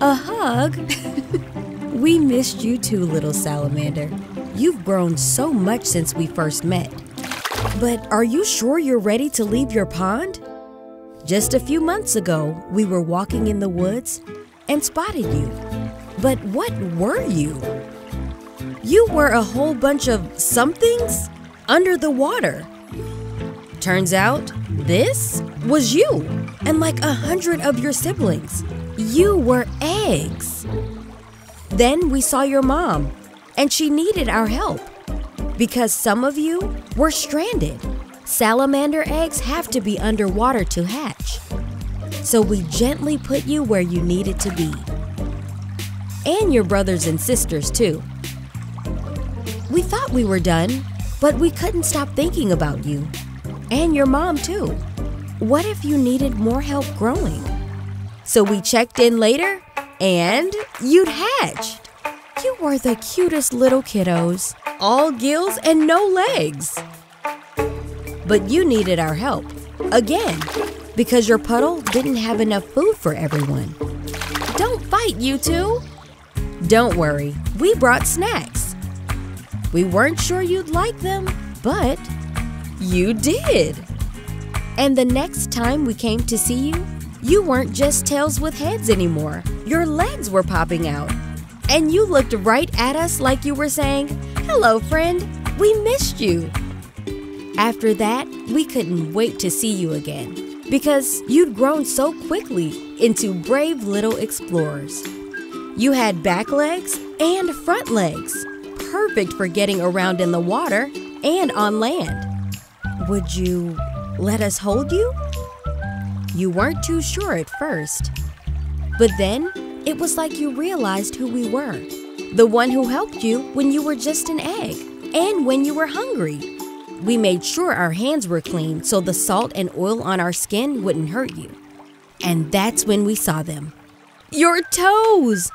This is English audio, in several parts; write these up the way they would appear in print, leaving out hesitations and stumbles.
A hug? We missed you too, little salamander. You've grown so much since we first met. But are you sure you're ready to leave your pond? Just a few months ago, we were walking in the woods and spotted you. But what were you? You were a whole bunch of somethings under the water. Turns out, this was you and like 100 of your siblings. You were eggs. Then we saw your mom, and she needed our help because some of you were stranded. Salamander eggs have to be underwater to hatch. So we gently put you where you needed to be. And your brothers and sisters too. We thought we were done, but we couldn't stop thinking about you. And your mom too. What if you needed more help growing? So we checked in later, and you'd hatched. You were the cutest little kiddos, all gills and no legs. But you needed our help, again, because your puddle didn't have enough food for everyone. Don't fight, you two. Don't worry, we brought snacks. We weren't sure you'd like them, but you did. And the next time we came to see you, you weren't just tails with heads anymore. Your legs were popping out. And you looked right at us like you were saying, "Hello, friend, we missed you." After that, we couldn't wait to see you again because you'd grown so quickly into brave little explorers. You had back legs and front legs, perfect for getting around in the water and on land. Would you let us hold you? You weren't too sure at first, but then it was like you realized who we were. The one who helped you when you were just an egg and when you were hungry. We made sure our hands were clean so the salt and oil on our skin wouldn't hurt you. And that's when we saw them. Your toes!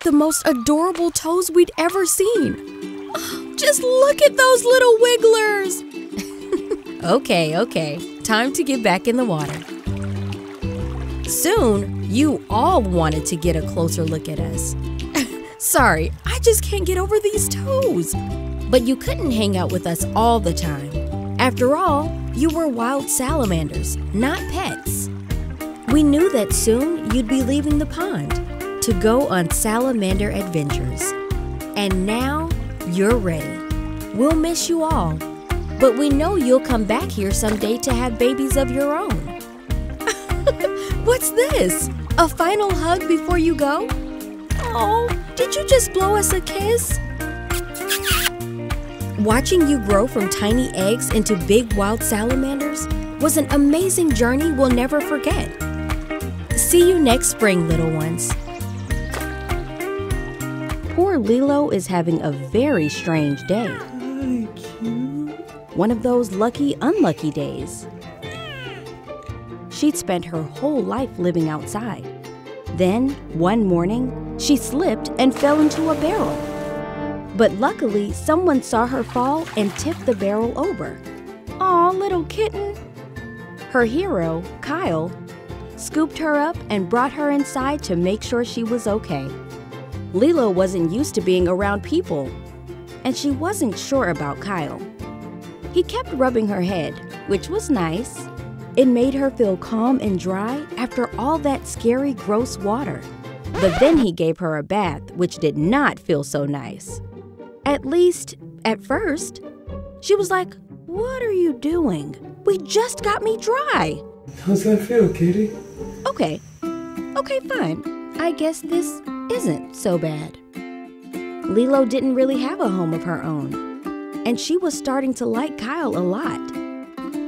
The most adorable toes we'd ever seen. Oh, just look at those little wigglers! Okay, time to get back in the water. Soon, you all wanted to get a closer look at us. Sorry, I just can't get over these toes. But you couldn't hang out with us all the time. After all, you were wild salamanders, not pets. We knew that soon you'd be leaving the pond to go on salamander adventures. And now, you're ready. We'll miss you all, but we know you'll come back here someday to have babies of your own. What's this? A final hug before you go? Oh, did you just blow us a kiss? Watching you grow from tiny eggs into big wild salamanders was an amazing journey we'll never forget. See you next spring, little ones. Poor Lilo is having a very strange day. One of those lucky, unlucky days. She'd spent her whole life living outside. Then, one morning, she slipped and fell into a barrel. But luckily, someone saw her fall and tipped the barrel over. Aw, little kitten. Her hero, Kyle, scooped her up and brought her inside to make sure she was okay. Lilo wasn't used to being around people, and she wasn't sure about Kyle. He kept rubbing her head, which was nice. It made her feel calm and dry after all that scary, gross water. But then he gave her a bath, which did not feel so nice. At least, at first. She was like, "What are you doing? We just got me dry." How's that feel, Katie? Okay, fine. I guess this isn't so bad. Lilo didn't really have a home of her own, and she was starting to like Kyle a lot.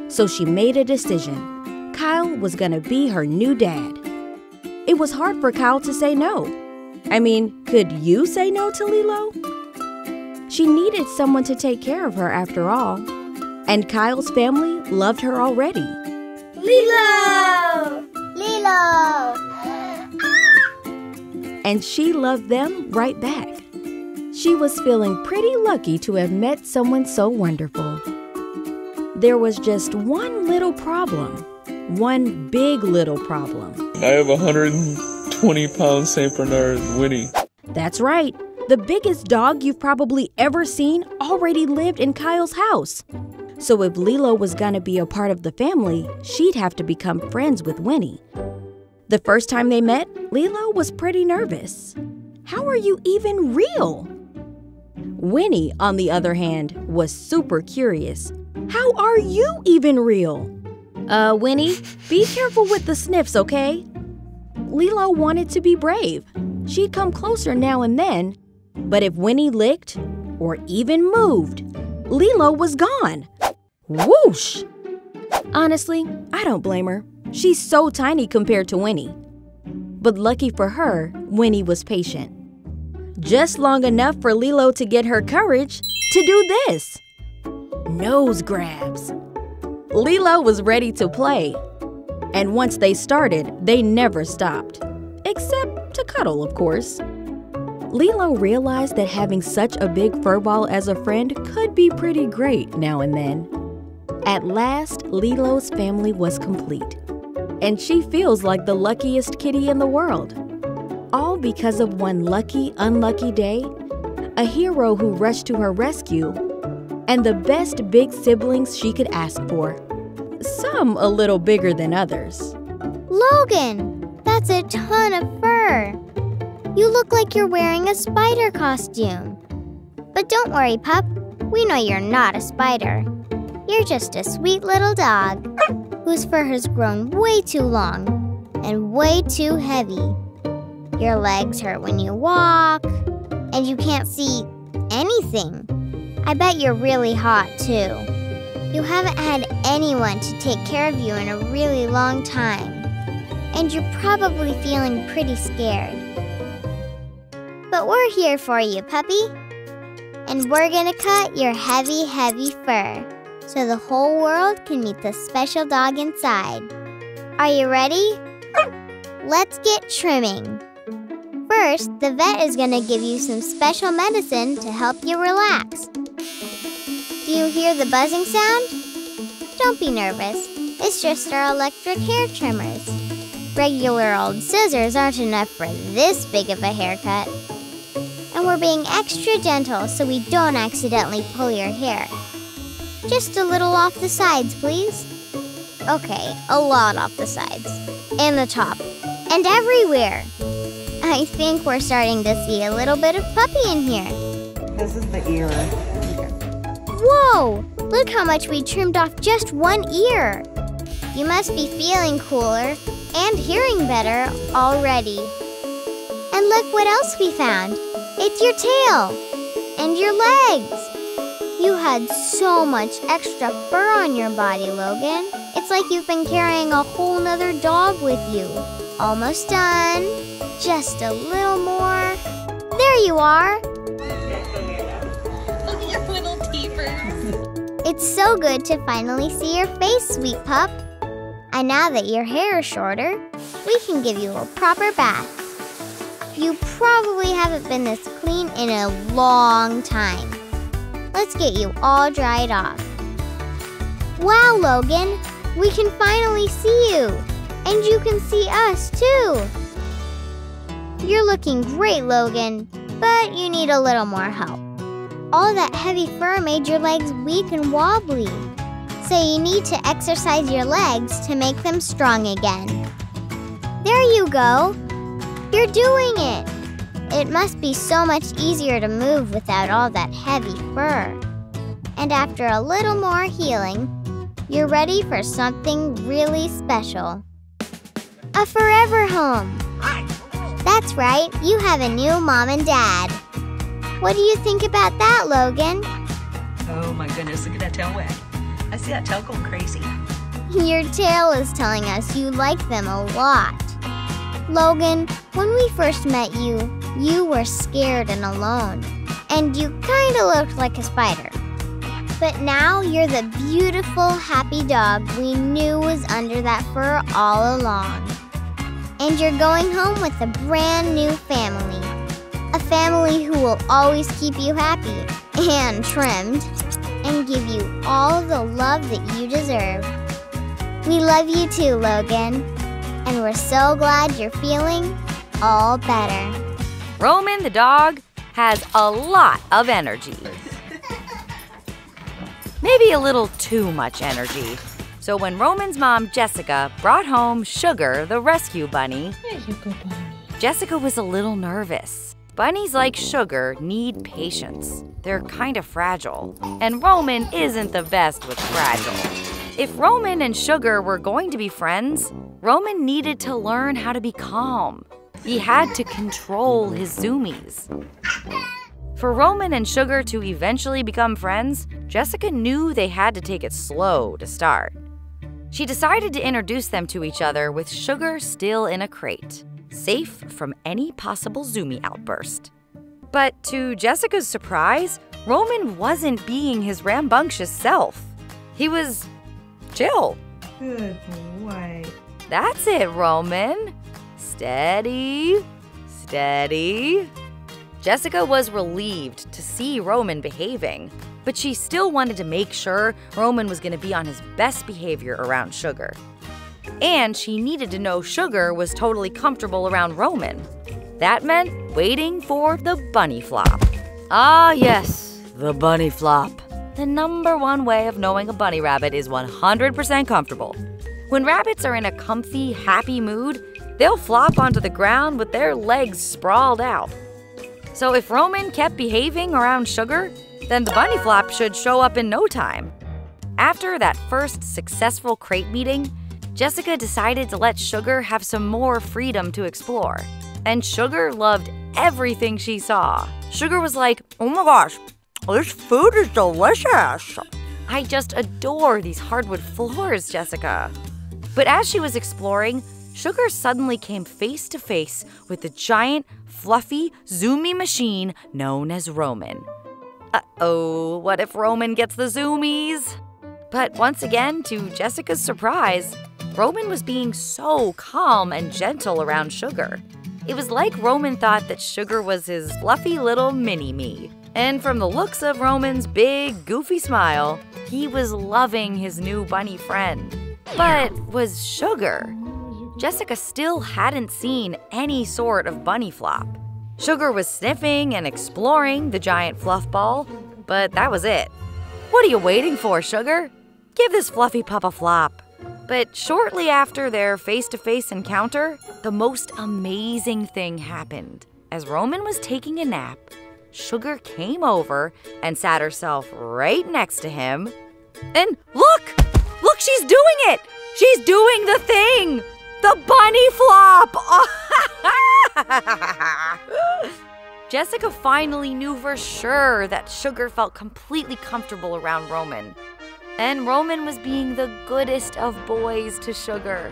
So she made a decision. Kyle was gonna be her new dad. It was hard for Kyle to say no. I mean, could you say no to Lilo? She needed someone to take care of her after all. And Kyle's family loved her already. Lilo! Lilo! And she loved them right back. She was feeling pretty lucky to have met someone so wonderful. There was just one little problem. One big little problem. I have 120 20-pound St. Bernard, Winnie. That's right. The biggest dog you've probably ever seen already lived in Kyle's house. So if Lilo was gonna be a part of the family, she'd have to become friends with Winnie. The first time they met, Lilo was pretty nervous. How are you even real? Winnie, on the other hand, was super curious. How are you even real? Winnie, be careful with the sniffs, okay? Lilo wanted to be brave. She'd come closer now and then, but if Winnie licked or even moved, Lilo was gone. Whoosh! Honestly, I don't blame her. She's so tiny compared to Winnie. But lucky for her, Winnie was patient. Just long enough for Lilo to get her courage to do this. Nose grabs. Lilo was ready to play. And once they started, they never stopped. Except to cuddle, of course. Lilo realized that having such a big furball as a friend could be pretty great now and then. At last, Lilo's family was complete. And she feels like the luckiest kitty in the world. All because of one lucky, unlucky day, a hero who rushed to her rescue, and the best big siblings she could ask for. Some a little bigger than others. Logan, that's a ton of fur. You look like you're wearing a spider costume. But don't worry, pup. We know you're not a spider. You're just a sweet little dog whose fur has grown way too long and way too heavy. Your legs hurt when you walk, and you can't see anything. I bet you're really hot, too. You haven't had anyone to take care of you in a really long time, and you're probably feeling pretty scared. But we're here for you, puppy. And we're gonna cut your heavy, heavy fur so the whole world can meet the special dog inside. Are you ready? Let's get trimming. First, the vet is gonna give you some special medicine to help you relax. Do you hear the buzzing sound? Don't be nervous. It's just our electric hair trimmers. Regular old scissors aren't enough for this big of a haircut. And we're being extra gentle so we don't accidentally pull your hair. Just a little off the sides, please. Okay, a lot off the sides. And the top. And everywhere. I think we're starting to see a little bit of puppy in here. This is the ear. Whoa! Look how much we trimmed off just one ear. You must be feeling cooler and hearing better already. And look what else we found. It's your tail and your legs. You had so much extra fur on your body, Logan. It's like you've been carrying a whole nother dog with you. Almost done. Just a little more. There you are. Look at your little teepers. It's so good to finally see your face, sweet pup. And now that your hair is shorter, we can give you a proper bath. You probably haven't been this clean in a long time. Let's get you all dried off. Wow, Logan, we can finally see you. And you can see us, too. You're looking great, Logan, but you need a little more help. All that heavy fur made your legs weak and wobbly. So you need to exercise your legs to make them strong again. There you go. You're doing it. It must be so much easier to move without all that heavy fur. And after a little more healing, you're ready for something really special. A forever home. That's right, you have a new mom and dad. What do you think about that, Logan? Oh my goodness, look at that tail wag. I see that tail going crazy. Your tail is telling us you like them a lot. Logan, when we first met you, you were scared and alone. And you kinda looked like a spider. But now you're the beautiful, happy dog we knew was under that fur all along. And you're going home with a brand new family. A family who will always keep you happy and trimmed and give you all the love that you deserve. We love you too, Logan. And we're so glad you're feeling all better. Roman the dog has a lot of energy. Maybe a little too much energy. So when Roman's mom, Jessica, brought home Sugar, the rescue bunny, Jessica was a little nervous. Bunnies like Sugar need patience. They're kind of fragile. And Roman isn't the best with fragile. If Roman and Sugar were going to be friends, Roman needed to learn how to be calm. He had to control his zoomies. For Roman and Sugar to eventually become friends, Jessica knew they had to take it slow to start. She decided to introduce them to each other with Sugar still in a crate, safe from any possible zoomie outburst. But to Jessica's surprise, Roman wasn't being his rambunctious self. He was chill. Good boy. That's it, Roman. Steady, steady. Jessica was relieved to see Roman behaving, but she still wanted to make sure Roman was going to be on his best behavior around Sugar. And she needed to know Sugar was totally comfortable around Roman. That meant waiting for the bunny flop. Ah, yes, the bunny flop. The #1 way of knowing a bunny rabbit is 100% comfortable. When rabbits are in a comfy, happy mood, they'll flop onto the ground with their legs sprawled out. So if Roman kept behaving around Sugar, then the bunny flop should show up in no time. After that first successful crate meeting, Jessica decided to let Sugar have some more freedom to explore. And Sugar loved everything she saw. Sugar was like, "Oh my gosh, this food is delicious. I just adore these hardwood floors, Jessica." But as she was exploring, Sugar suddenly came face to face with the giant, fluffy, zoomy machine known as Roman. Uh-oh, what if Roman gets the zoomies? But once again, to Jessica's surprise, Roman was being so calm and gentle around Sugar. It was like Roman thought that Sugar was his fluffy little mini-me. And from the looks of Roman's big, goofy smile, he was loving his new bunny friend. But was Sugar? Jessica still hadn't seen any sort of bunny flop. Sugar was sniffing and exploring the giant fluff ball, but that was it. What are you waiting for, Sugar? Give this fluffy pup a flop. But shortly after their face-to-face encounter, the most amazing thing happened. As Roman was taking a nap, Sugar came over and sat herself right next to him. And look! Look, she's doing it! She's doing the thing! The bunny flop! Jessica finally knew for sure that Sugar felt completely comfortable around Roman. And Roman was being the goodest of boys to Sugar.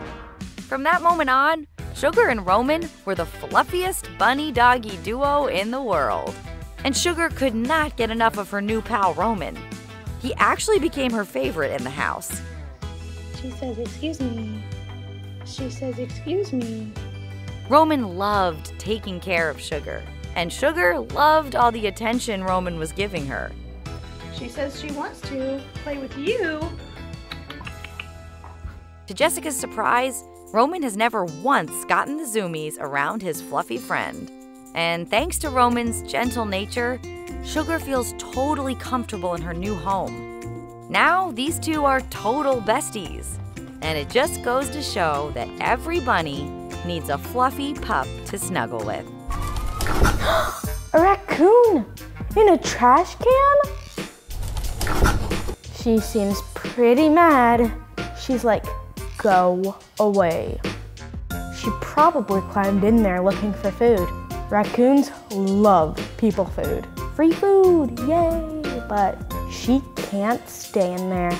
From that moment on, Sugar and Roman were the fluffiest bunny-doggy duo in the world. And Sugar could not get enough of her new pal, Roman. He actually became her favorite in the house. She says, "Excuse me." She says, "Excuse me." Roman loved taking care of Sugar, and Sugar loved all the attention Roman was giving her. She says she wants to play with you. To Jessica's surprise, Roman has never once gotten the zoomies around his fluffy friend. And thanks to Roman's gentle nature, Sugar feels totally comfortable in her new home. Now, these two are total besties. And it just goes to show that every bunny needs a fluffy pup to snuggle with. A raccoon in a trash can? She seems pretty mad. She's like, "Go away." She probably climbed in there looking for food. Raccoons love people food. Free food, yay! But she can't stay in there.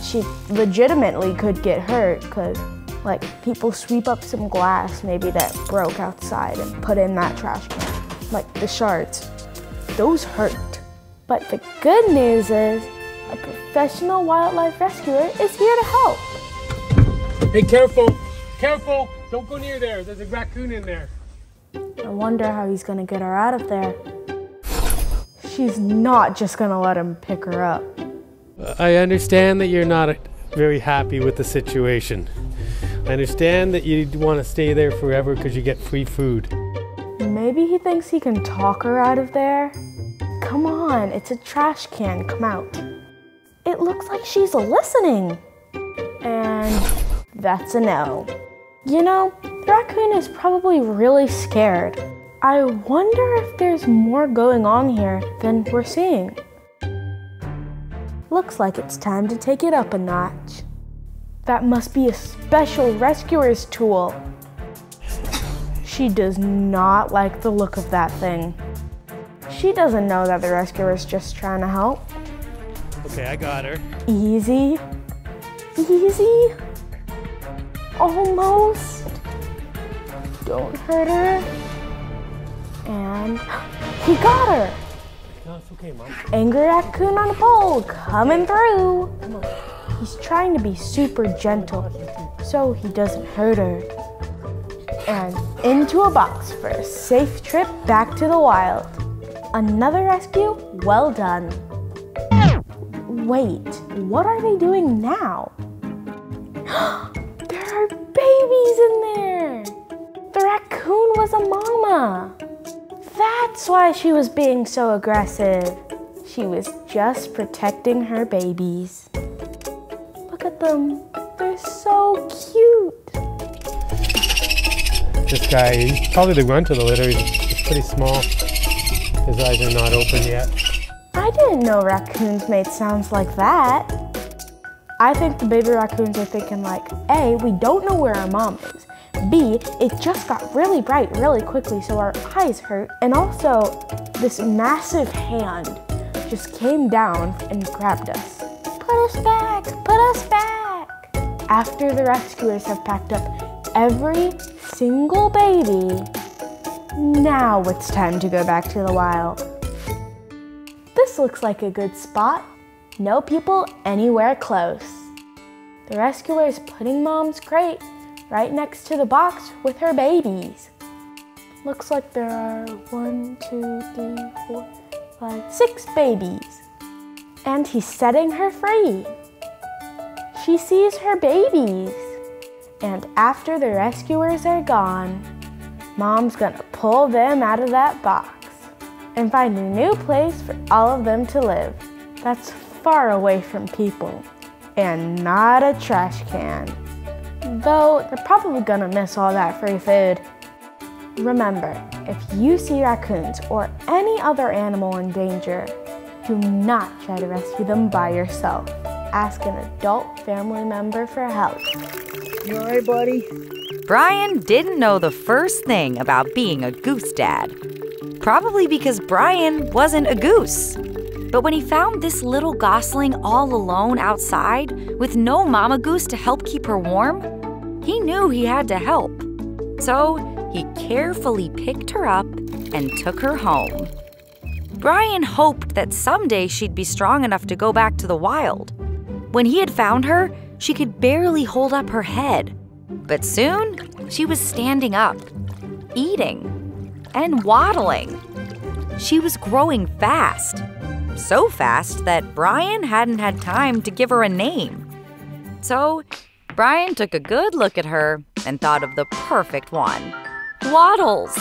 She legitimately could get hurt because, like, people sweep up some glass maybe that broke outside and put in that trash can, like the shards. Those hurt. But the good news is a professional wildlife rescuer is here to help. Hey, careful! Careful! Don't go near there. There's a raccoon in there. I wonder how he's gonna get her out of there. She's not just gonna let him pick her up. I understand that you're not very happy with the situation. I understand that you want to stay there forever because you get free food. Maybe he thinks he can talk her out of there. Come on, it's a trash can, come out. It looks like she's listening. And that's a no. You know, the raccoon is probably really scared. I wonder if there's more going on here than we're seeing. Looks like it's time to take it up a notch. That must be a special rescuer's tool. She does not like the look of that thing. She doesn't know that the rescuer's just trying to help. Okay, I got her. Easy. Easy. Almost. Don't hurt her. And he got her. No, it's okay, Mom. Angry raccoon on a pole coming through. He's trying to be super gentle so he doesn't hurt her. And into a box for a safe trip back to the wild. Another rescue? Well done. Wait, what are they doing now? There are babies in there. The raccoon was a mama. That's why she was being so aggressive. She was just protecting her babies. Look at them. They're so cute. This guy, he's probably the grunt of the litter. He's pretty small. His eyes are not open yet. I didn't know raccoons made sounds like that. I think the baby raccoons are thinking like, A, we don't know where our mom is. B, it just got really bright really quickly so our eyes hurt. And also, this massive hand just came down and grabbed us. Put us back, put us back. After the rescuers have packed up every single baby, now it's time to go back to the wild. This looks like a good spot. No people anywhere close. The rescuer is putting Mom's crate right next to the box with her babies. Looks like there are 1, 2, 3, 4, 5, 6 babies. And he's setting her free. She sees her babies. And after the rescuers are gone, Mom's gonna pull them out of that box and find a new place for all of them to live. That's far away from people and not a trash can. Though they're probably gonna miss all that free food. Remember, if you see raccoons or any other animal in danger, do not try to rescue them by yourself. Ask an adult family member for help. You all right, buddy? Brian didn't know the first thing about being a goose dad. Probably because Brian wasn't a goose. But when he found this little gosling all alone outside with no mama goose to help keep her warm, he knew he had to help. So he carefully picked her up and took her home. Brian hoped that someday she'd be strong enough to go back to the wild. When he had found her, she could barely hold up her head. But soon, she was standing up, eating, and waddling. She was growing fast. So fast that Brian hadn't had time to give her a name. So Brian took a good look at her and thought of the perfect one, Waddles.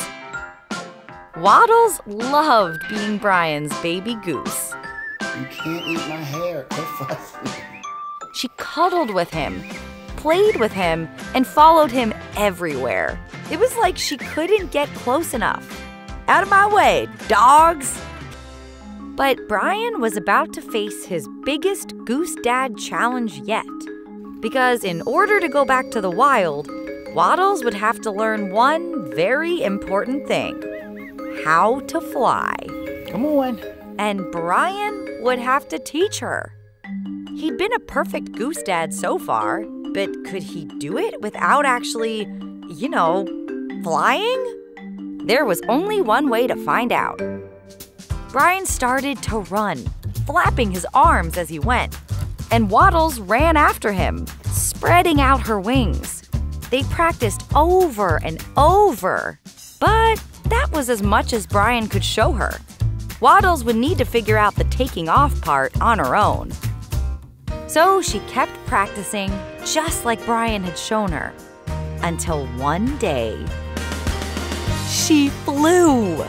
Waddles loved being Brian's baby goose. You can't eat my hair. Quit fussing. She cuddled with him, played with him, and followed him everywhere. It was like she couldn't get close enough. Out of my way, dogs! But Brian was about to face his biggest goose dad challenge yet. Because in order to go back to the wild, Waddles would have to learn one very important thing: how to fly. Come on. And Brian would have to teach her. He'd been a perfect goose dad so far, but could he do it without actually, flying? There was only one way to find out. Brian started to run, flapping his arms as he went, and Waddles ran after him, spreading out her wings. They practiced over and over, but that was as much as Brian could show her. Waddles would need to figure out the taking off part on her own. So she kept practicing just like Brian had shown her. Until one day, she flew.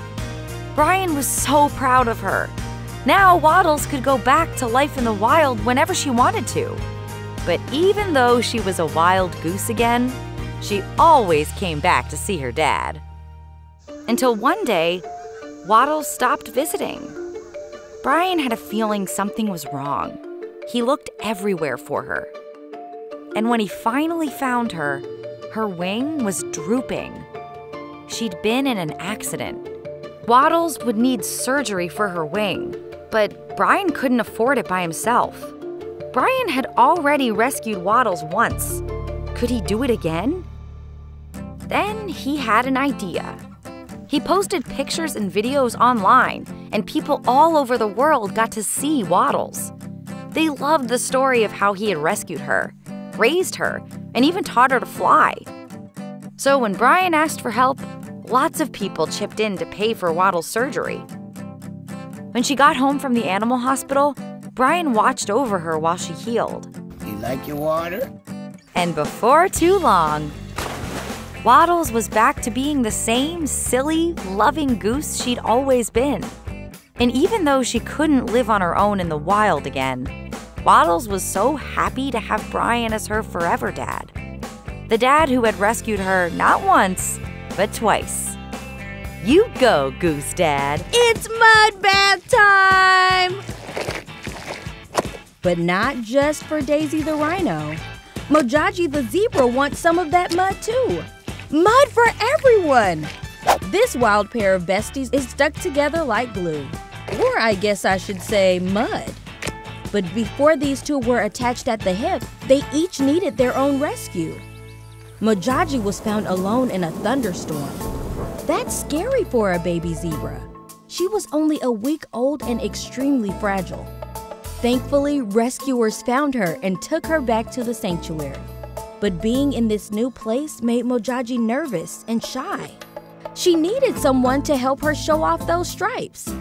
Brian was so proud of her. Now Waddles could go back to life in the wild whenever she wanted to. But even though she was a wild goose again, she always came back to see her dad. Until one day, Waddles stopped visiting. Brian had a feeling something was wrong. He looked everywhere for her. And when he finally found her, her wing was drooping. She'd been in an accident. Waddles would need surgery for her wing, but Brian couldn't afford it by himself. Brian had already rescued Waddles once. Could he do it again? Then he had an idea. He posted pictures and videos online, and people all over the world got to see Waddles. They loved the story of how he had rescued her, raised her, and even taught her to fly. So when Brian asked for help, lots of people chipped in to pay for Waddles' surgery. When she got home from the animal hospital, Brian watched over her while she healed. You like your water? And before too long, Waddles was back to being the same silly, loving goose she'd always been. And even though she couldn't live on her own in the wild again, Waddles was so happy to have Brian as her forever dad. The dad who had rescued her not once, but twice. You go, Goose Dad. It's mud bath time! But not just for Daisy the rhino. Mojaji the zebra wants some of that mud too. Mud for everyone! This wild pair of besties is stuck together like glue. Or I guess I should say mud. But before these two were attached at the hip, they each needed their own rescue. Mojaji was found alone in a thunderstorm. That's scary for a baby zebra. She was only a week old and extremely fragile. Thankfully, rescuers found her and took her back to the sanctuary. But being in this new place made Mojaji nervous and shy. She needed someone to help her show off those stripes.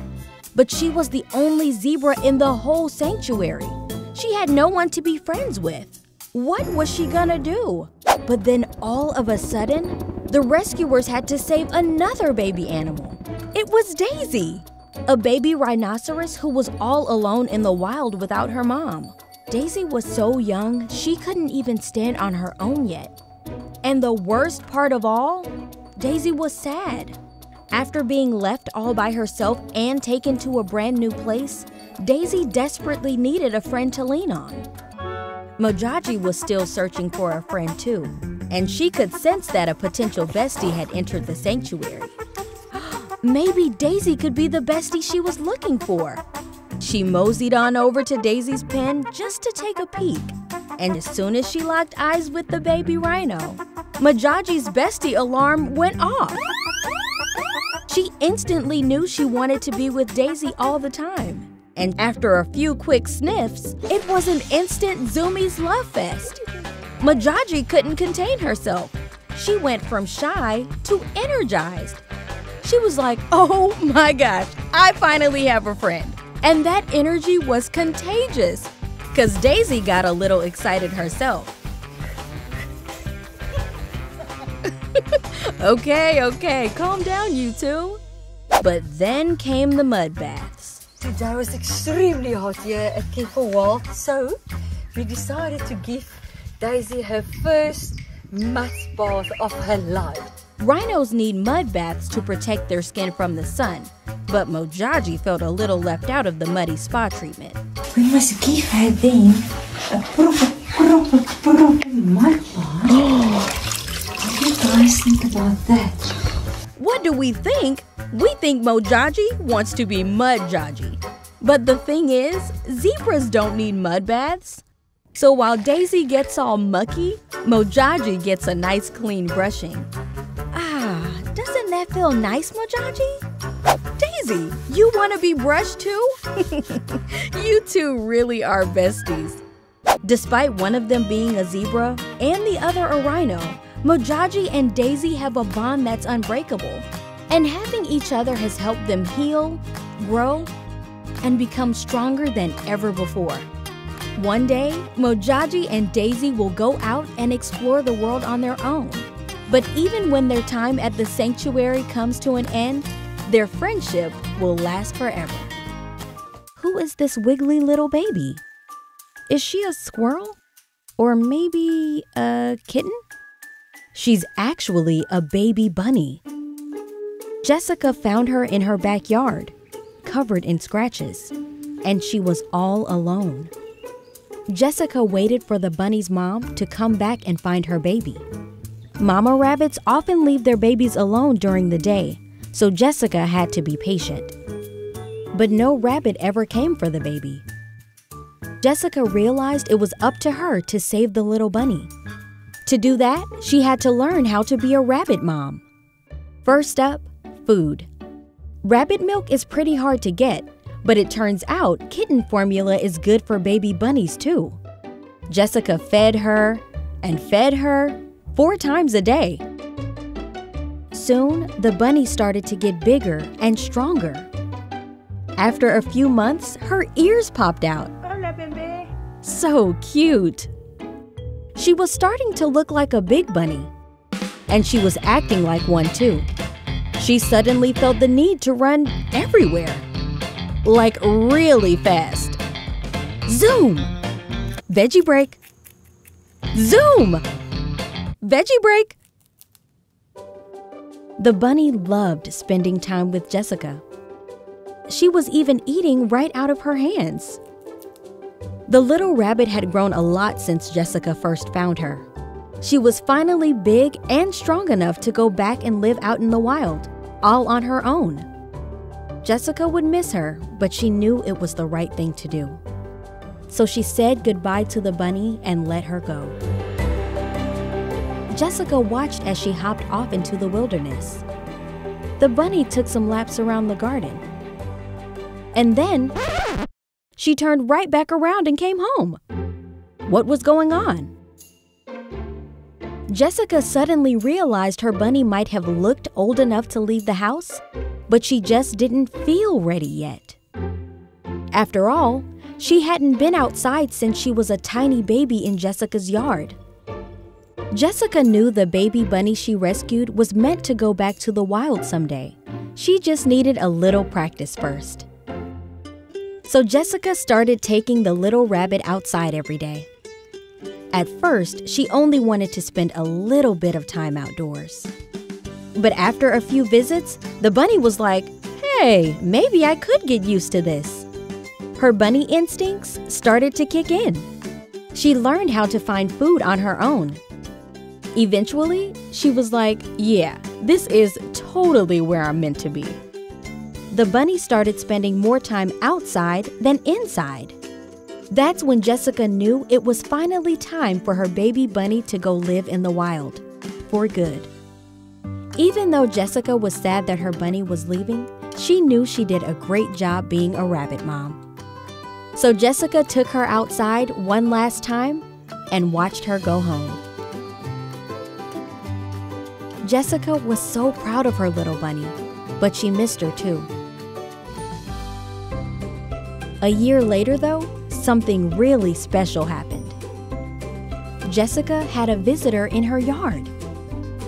But she was the only zebra in the whole sanctuary. She had no one to be friends with. What was she gonna do? But then all of a sudden, the rescuers had to save another baby animal. It was Daisy, a baby rhinoceros who was all alone in the wild without her mom. Daisy was so young, she couldn't even stand on her own yet. And the worst part of all, Daisy was sad. After being left all by herself and taken to a brand new place, Daisy desperately needed a friend to lean on. Mojaji was still searching for a friend too, and she could sense that a potential bestie had entered the sanctuary. Maybe Daisy could be the bestie she was looking for. She moseyed on over to Daisy's pen just to take a peek, and as soon as she locked eyes with the baby rhino, Mojaji's bestie alarm went off. She instantly knew she wanted to be with Daisy all the time. And after a few quick sniffs, it was an instant Zoomies love fest. Mojaji couldn't contain herself. She went from shy to energized. She was like, oh my gosh, I finally have a friend. And that energy was contagious, because Daisy got a little excited herself. Okay, calm down, you two. But then came the mud baths. Today was extremely hot here at Keffel Wild, so we decided to give Daisy her first mud bath of her life. Rhinos need mud baths to protect their skin from the sun, but Mojaji felt a little left out of the muddy spa treatment. We must give her then a proper mud bath. What do you guys think about that? What do we think? We think Mojaji wants to be Mudjaji. But the thing is, zebras don't need mud baths. So while Daisy gets all mucky, Mojaji gets a nice clean brushing. Doesn't that feel nice, Mojaji? Daisy, you want to be brushed too? You two really are besties. Despite one of them being a zebra and the other a rhino, Mojaji and Daisy have a bond that's unbreakable. And having each other has helped them heal, grow, and become stronger than ever before. One day, Mojaji and Daisy will go out and explore the world on their own. But even when their time at the sanctuary comes to an end, their friendship will last forever. Who is this wiggly little baby? Is she a squirrel? Or maybe a kitten? She's actually a baby bunny. Jessica found her in her backyard, covered in scratches, and she was all alone. Jessica waited for the bunny's mom to come back and find her baby. Mama rabbits often leave their babies alone during the day, so Jessica had to be patient. But no rabbit ever came for the baby. Jessica realized it was up to her to save the little bunny. To do that, she had to learn how to be a rabbit mom. First up, food. Rabbit milk is pretty hard to get, but it turns out kitten formula is good for baby bunnies too. Jessica fed her and fed her 4 times a day. Soon, the bunny started to get bigger and stronger. After a few months, her ears popped out. Hola, bebé. So cute. She was starting to look like a big bunny, and she was acting like one too. She suddenly felt the need to run everywhere, like really fast. Zoom! Veggie break. Zoom! Veggie break. The bunny loved spending time with Jessica. She was even eating right out of her hands. The little rabbit had grown a lot since Jessica first found her. She was finally big and strong enough to go back and live out in the wild, all on her own. Jessica would miss her, but she knew it was the right thing to do. So she said goodbye to the bunny and let her go. Jessica watched as she hopped off into the wilderness. The bunny took some laps around the garden. And then she turned right back around and came home. What was going on? Jessica suddenly realized her bunny might have looked old enough to leave the house, but she just didn't feel ready yet. After all, she hadn't been outside since she was a tiny baby in Jessica's yard. Jessica knew the baby bunny she rescued was meant to go back to the wild someday. She just needed a little practice first. So Jessica started taking the little rabbit outside every day. At first, she only wanted to spend a little bit of time outdoors. But after a few visits, the bunny was like, hey, maybe I could get used to this. Her bunny instincts started to kick in. She learned how to find food on her own. Eventually, she was like, yeah, this is totally where I'm meant to be. The bunny started spending more time outside than inside. That's when Jessica knew it was finally time for her baby bunny to go live in the wild, for good. Even though Jessica was sad that her bunny was leaving, she knew she did a great job being a rabbit mom. So Jessica took her outside one last time and watched her go home. Jessica was so proud of her little bunny, but she missed her too. A year later, though, something really special happened. Jessica had a visitor in her yard.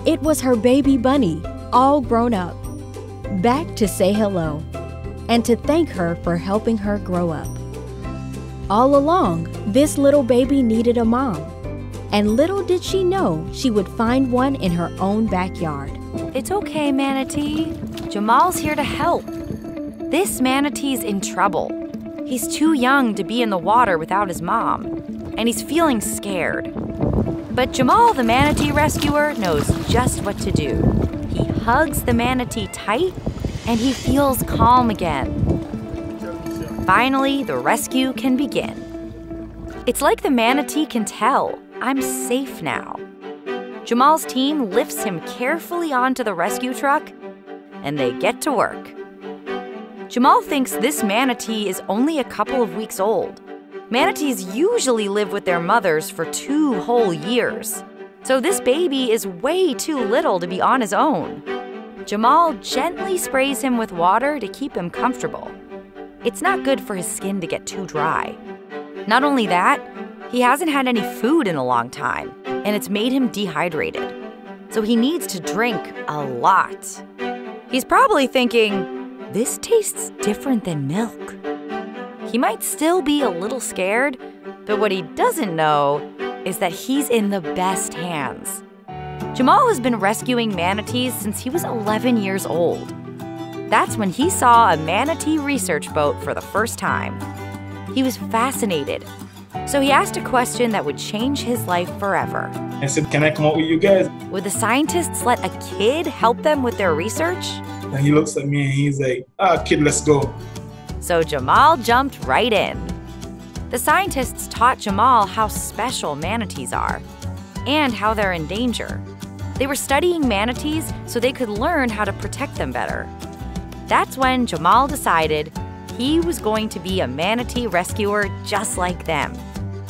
It was her baby bunny, all grown up, back to say hello and to thank her for helping her grow up. All along, this little baby needed a mom, and little did she know she would find one in her own backyard. It's okay, Manatee. Jamal's here to help. This manatee's in trouble. He's too young to be in the water without his mom, and he's feeling scared. But Jamal, the manatee rescuer, knows just what to do. He hugs the manatee tight, and he feels calm again. Finally, the rescue can begin. It's like the manatee can tell, I'm safe now. Jamal's team lifts him carefully onto the rescue truck, and they get to work. Jamal thinks this manatee is only a couple of weeks old. Manatees usually live with their mothers for 2 whole years. So this baby is way too little to be on his own. Jamal gently sprays him with water to keep him comfortable. It's not good for his skin to get too dry. Not only that, he hasn't had any food in a long time, and it's made him dehydrated. so he needs to drink a lot. He's probably thinking, this tastes different than milk. He might still be a little scared, but what he doesn't know is that he's in the best hands. Jamal has been rescuing manatees since he was 11 years old. That's when he saw a manatee research boat for the first time. He was fascinated, so he asked a question that would change his life forever. I said, can I come out with you guys? Would the scientists let a kid help them with their research? And he looks at me and he's like, kid, let's go. So Jamal jumped right in. The scientists taught Jamal how special manatees are and how they're in danger. They were studying manatees so they could learn how to protect them better. That's when Jamal decided he was going to be a manatee rescuer just like them.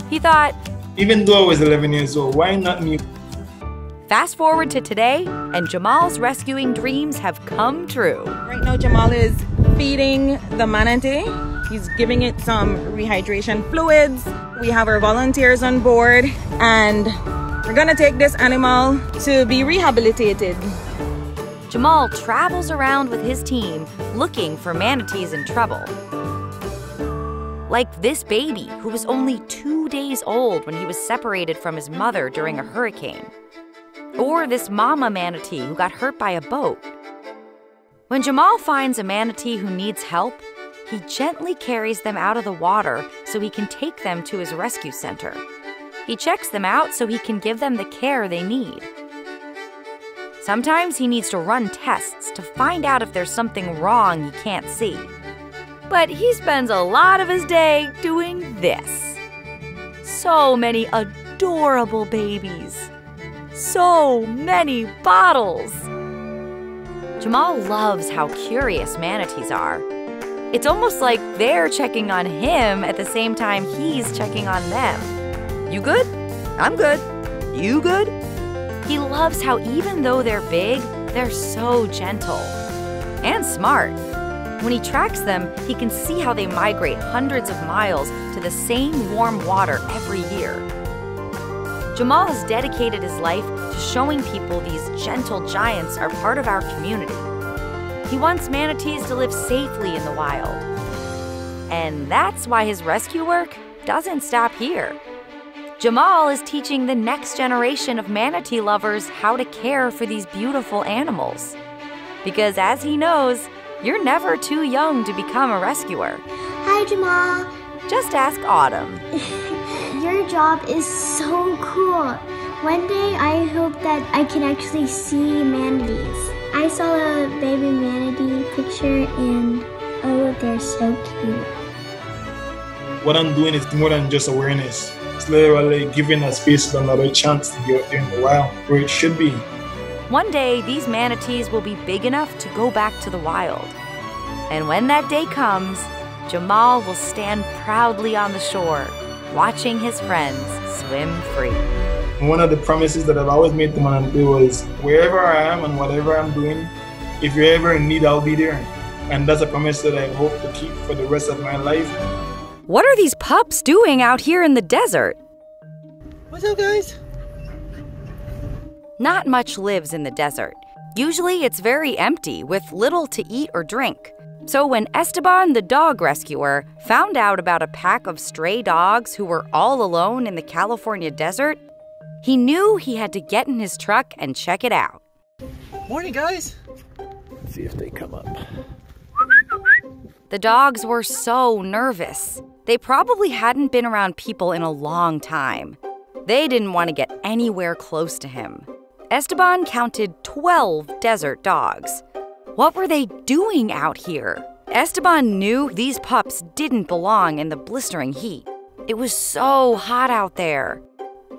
He thought, even though I was 11 years old, why not me? Fast forward to today, and Jamal's rescuing dreams have come true. Right now, Jamal is feeding the manatee. He's giving it some rehydration fluids. We have our volunteers on board, and we're gonna take this animal to be rehabilitated. Jamal travels around with his team looking for manatees in trouble. Like this baby who was only 2 days old when he was separated from his mother during a hurricane. Or this mama manatee who got hurt by a boat. When Jamal finds a manatee who needs help, he gently carries them out of the water so he can take them to his rescue center. He checks them out so he can give them the care they need. Sometimes he needs to run tests to find out if there's something wrong he can't see. But he spends a lot of his day doing this. So many adorable babies. So many bottles. Jamal loves how curious manatees are. It's almost like they're checking on him at the same time he's checking on them. You good? I'm good. You good? He loves how even though they're big, they're so gentle and smart. When he tracks them, he can see how they migrate hundreds of miles to the same warm water every year. Jamal has dedicated his life to showing people these gentle giants are part of our community. He wants manatees to live safely in the wild. And that's why his rescue work doesn't stop here. Jamal is teaching the next generation of manatee lovers how to care for these beautiful animals. Because as he knows, you're never too young to become a rescuer. Hi, Jamal. Just ask Autumn. Your job is so cool. One day I hope that I can actually see manatees. I saw a baby manatee picture and oh, they're so cute. What I'm doing is more than just awareness. It's literally giving a space another chance to be out there in the wild where it should be. One day, these manatees will be big enough to go back to the wild. And when that day comes, Jamal will stand proudly on the shore, watching his friends swim free. One of the promises that I've always made to manatee was, wherever I am and whatever I'm doing, if you're ever in need, I'll be there. And that's a promise that I hope to keep for the rest of my life. What are these pups doing out here in the desert? What's up, guys? Not much lives in the desert. Usually it's very empty with little to eat or drink. So when Esteban, the dog rescuer, found out about a pack of stray dogs who were all alone in the California desert, he knew he had to get in his truck and check it out. Morning, guys. Let's see if they come up. The dogs were so nervous. They probably hadn't been around people in a long time. They didn't want to get anywhere close to him. Esteban counted 12 desert dogs. What were they doing out here? Esteban knew these pups didn't belong in the blistering heat. It was so hot out there,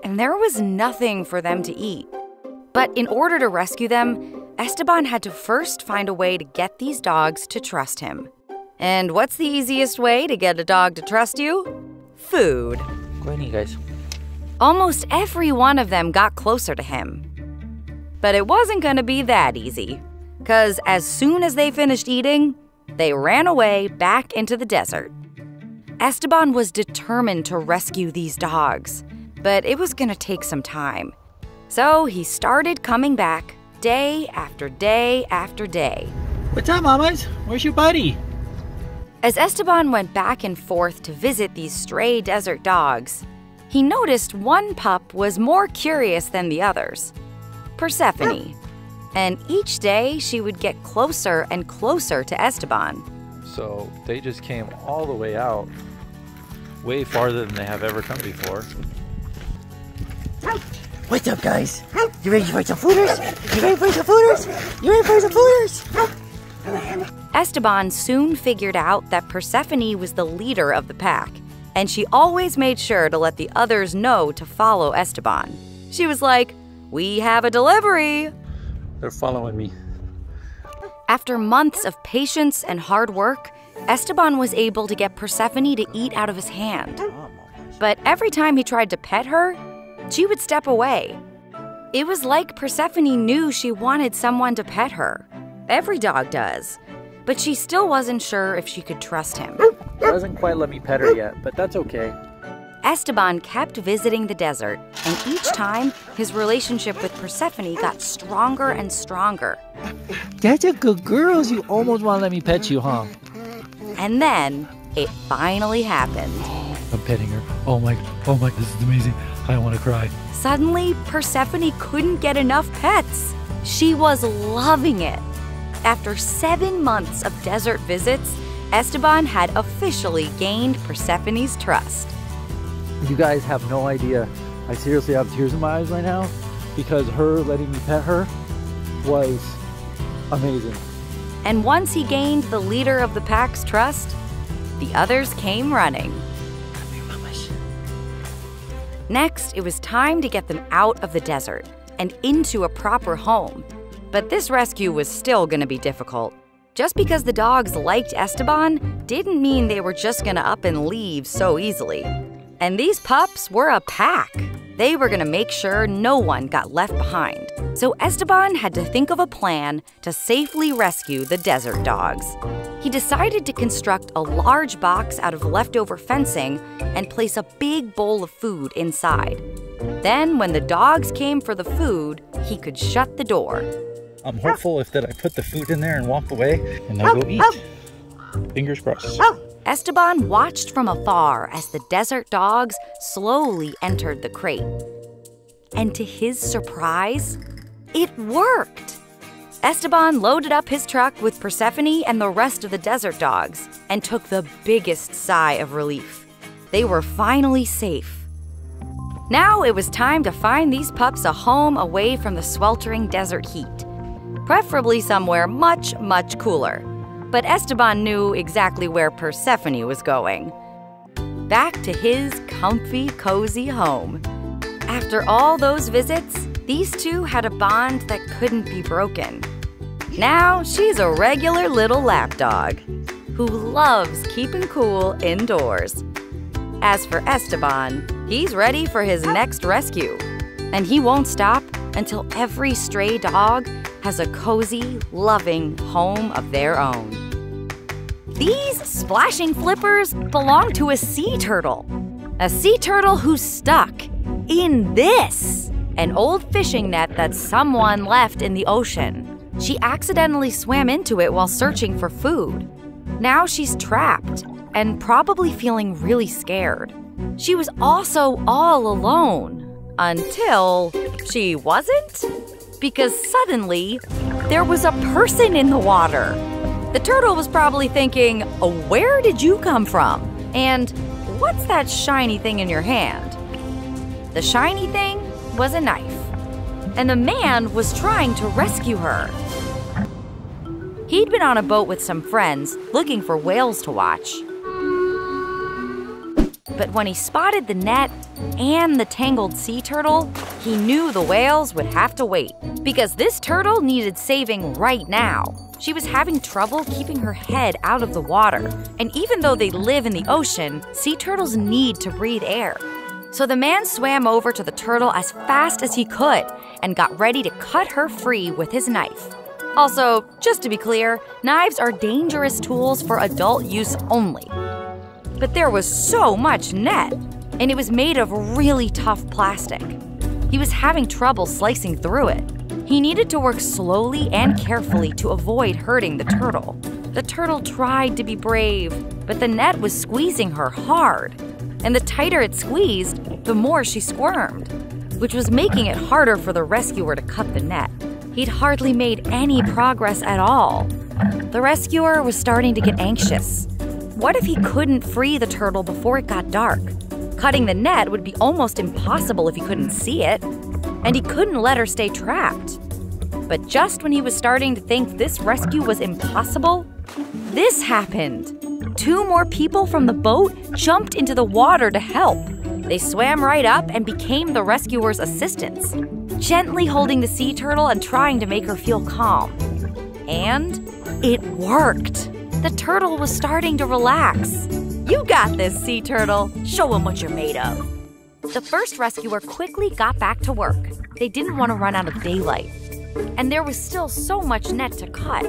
and there was nothing for them to eat. But in order to rescue them, Esteban had to first find a way to get these dogs to trust him. And what's the easiest way to get a dog to trust you? Food. Go ahead, you guys. Almost every one of them got closer to him. But it wasn't going to be that easy, because as soon as they finished eating, they ran away back into the desert. Esteban was determined to rescue these dogs, but it was going to take some time. So he started coming back day after day after day. What's up, mamas? Where's your buddy? As Esteban went back and forth to visit these stray desert dogs, he noticed one pup was more curious than the others, Persephone. And each day she would get closer and closer to Esteban. So they just came all the way out, way farther than they have ever come before. What's up, guys? You ready for some fooders? You ready for some fooders? You ready for some fooders? Esteban soon figured out that Persephone was the leader of the pack, and she always made sure to let the others know to follow Esteban. She was like, "We have a delivery." They're following me. After months of patience and hard work, Esteban was able to get Persephone to eat out of his hand. But every time he tried to pet her, she would step away. It was like Persephone knew she wanted someone to pet her. Every dog does. But she still wasn't sure if she could trust him. He hasn't quite let me pet her yet, but that's okay. Esteban kept visiting the desert, and each time, his relationship with Persephone got stronger and stronger. That's a good girl. You almost want to let me pet you, huh? And then, it finally happened. I'm petting her. Oh my, this is amazing. I want to cry. Suddenly, Persephone couldn't get enough pets. She was loving it. After 7 months of desert visits, Esteban had officially gained Persephone's trust. You guys have no idea. I seriously have tears in my eyes right now because her letting me pet her was amazing. And once he gained the leader of the pack's trust, the others came running. Come here, mamas. Next, it was time to get them out of the desert and into a proper home. But this rescue was still going to be difficult. Just because the dogs liked Esteban didn't mean they were just going to up and leave so easily. And these pups were a pack. They were going to make sure no one got left behind. So Esteban had to think of a plan to safely rescue the desert dogs. He decided to construct a large box out of leftover fencing and place a big bowl of food inside. Then, when the dogs came for the food, he could shut the door. I'm hopeful that I put the food in there and walk away, and they'll go eat. Fingers crossed. Esteban watched from afar as the desert dogs slowly entered the crate. And to his surprise, it worked! Esteban loaded up his truck with Persephone and the rest of the desert dogs and took the biggest sigh of relief. They were finally safe. Now it was time to find these pups a home away from the sweltering desert heat. Preferably somewhere much, much cooler. But Esteban knew exactly where Persephone was going. Back to his comfy, cozy home. After all those visits, these two had a bond that couldn't be broken. Now she's a regular little lapdog who loves keeping cool indoors. As for Esteban, he's ready for his next rescue. And he won't stop until every stray dog has a cozy, loving home of their own. These splashing flippers belong to a sea turtle. A sea turtle who's stuck in this, an old fishing net that someone left in the ocean. She accidentally swam into it while searching for food. Now she's trapped and probably feeling really scared. She was also all alone until she wasn't. Because suddenly, there was a person in the water. The turtle was probably thinking, where did you come from? And what's that shiny thing in your hand? The shiny thing was a knife. And the man was trying to rescue her. He'd been on a boat with some friends looking for whales to watch. But when he spotted the net and the tangled sea turtle, he knew the whales would have to wait. Because this turtle needed saving right now. She was having trouble keeping her head out of the water. And even though they live in the ocean, sea turtles need to breathe air. So the man swam over to the turtle as fast as he could and got ready to cut her free with his knife. Also, just to be clear, knives are dangerous tools for adult use only. But there was so much net, and it was made of really tough plastic. He was having trouble slicing through it. He needed to work slowly and carefully to avoid hurting the turtle. The turtle tried to be brave, but the net was squeezing her hard. And the tighter it squeezed, the more she squirmed, which was making it harder for the rescuer to cut the net. He'd hardly made any progress at all. The rescuer was starting to get anxious. What if he couldn't free the turtle before it got dark? Cutting the net would be almost impossible if he couldn't see it, and he couldn't let her stay trapped. But just when he was starting to think this rescue was impossible, this happened. 2 more people from the boat jumped into the water to help. They swam right up and became the rescuer's assistants, gently holding the sea turtle and trying to make her feel calm. And it worked. The turtle was starting to relax. You got this, sea turtle. Show him what you're made of. The first rescuer quickly got back to work. They didn't want to run out of daylight. And there was still so much net to cut.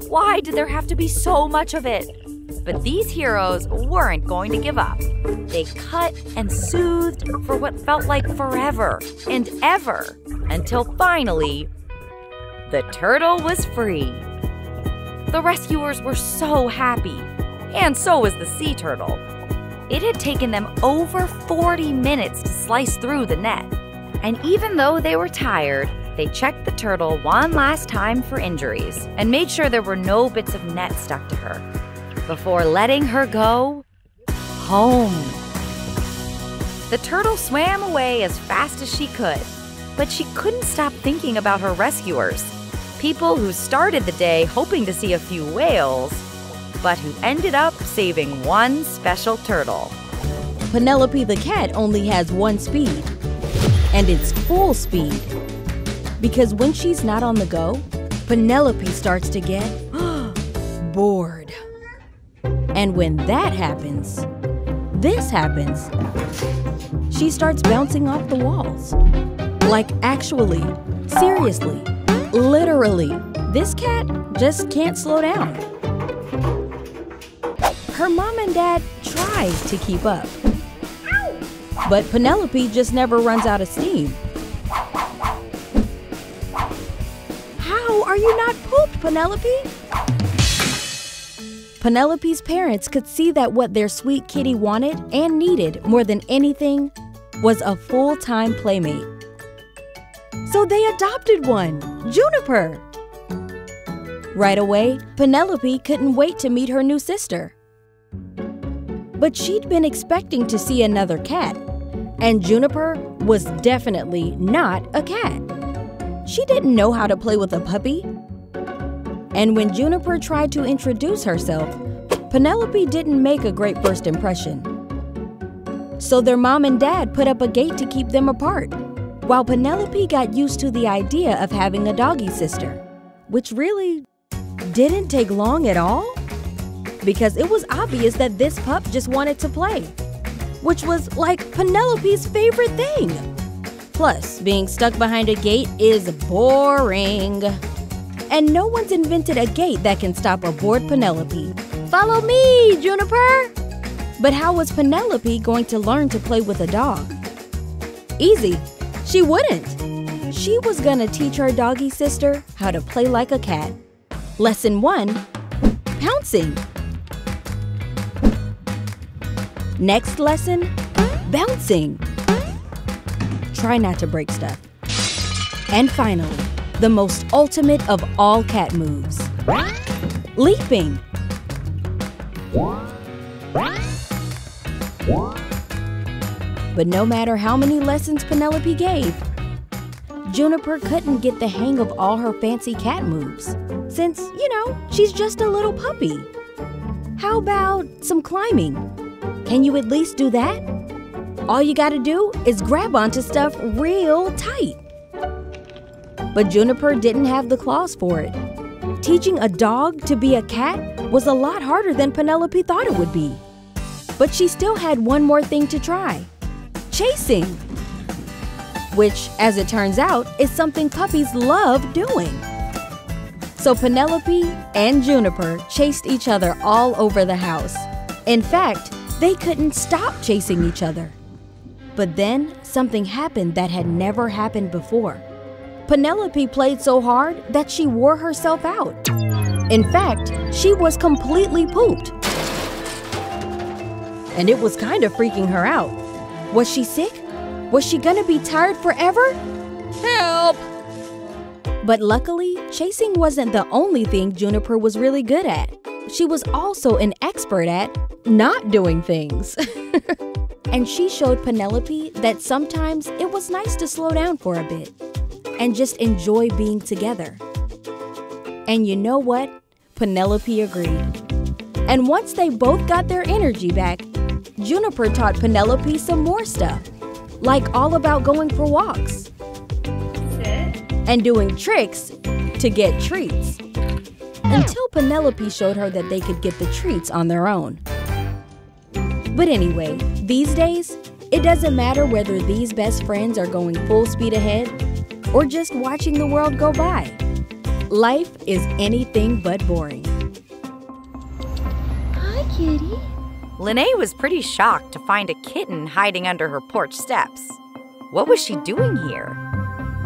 Why did there have to be so much of it? But these heroes weren't going to give up. They cut and soothed for what felt like forever and ever, until finally, the turtle was free. The rescuers were so happy, and so was the sea turtle. It had taken them over 40 minutes to slice through the net. And even though they were tired, they checked the turtle one last time for injuries and made sure there were no bits of net stuck to her before letting her go home. The turtle swam away as fast as she could, but she couldn't stop thinking about her rescuers, people who started the day hoping to see a few whales, but who ended up saving one special turtle. Penelope the cat only has one speed, and it's full speed. Because when she's not on the go, Penelope starts to get bored. And when that happens, this happens. She starts bouncing off the walls. Like actually, seriously, literally, this cat just can't slow down. Her mom and dad try to keep up. But Penelope just never runs out of steam. How are you not pooped, Penelope? Penelope's parents could see that what their sweet kitty wanted and needed more than anything was a full-time playmate. So they adopted one, Juniper. Right away, Penelope couldn't wait to meet her new sister. But she'd been expecting to see another cat, and Juniper was definitely not a cat. She didn't know how to play with a puppy. And when Juniper tried to introduce herself, Penelope didn't make a great first impression. So their mom and dad put up a gate to keep them apart, while Penelope got used to the idea of having a doggy sister, which really didn't take long at all, because it was obvious that this pup just wanted to play, which was like Penelope's favorite thing. Plus, being stuck behind a gate is boring. And no one's invented a gate that can stop a bored Penelope. Follow me, Juniper! But how was Penelope going to learn to play with a dog? Easy. She wouldn't. She was gonna teach her doggy sister how to play like a cat. Lesson 1, pouncing. Next lesson, bouncing. Try not to break stuff. And finally, the most ultimate of all cat moves, leaping. But no matter how many lessons Penelope gave, Juniper couldn't get the hang of all her fancy cat moves, since, she's just a little puppy. How about some climbing? Can you at least do that? All you gotta do is grab onto stuff real tight. But Juniper didn't have the claws for it. Teaching a dog to be a cat was a lot harder than Penelope thought it would be. But she still had one more thing to try: chasing. Which, as it turns out, is something puppies love doing. So Penelope and Juniper chased each other all over the house. In fact, they couldn't stop chasing each other. But then something happened that had never happened before. Penelope played so hard that she wore herself out. In fact, she was completely pooped. And it was kind of freaking her out. Was she sick? Was she gonna be tired forever? Help! But luckily, chasing wasn't the only thing Juniper was really good at. She was also an expert at not doing things. And she showed Penelope that sometimes it was nice to slow down for a bit and just enjoy being together. And you know what? Penelope agreed. And once they both got their energy back, Juniper taught Penelope some more stuff, like all about going for walks and doing tricks to get treats, until Penelope showed her that they could get the treats on their own. But anyway, these days, it doesn't matter whether these best friends are going full speed ahead or just watching the world go by. Life is anything but boring. Hi, kitty. Lene was pretty shocked to find a kitten hiding under her porch steps. What was she doing here?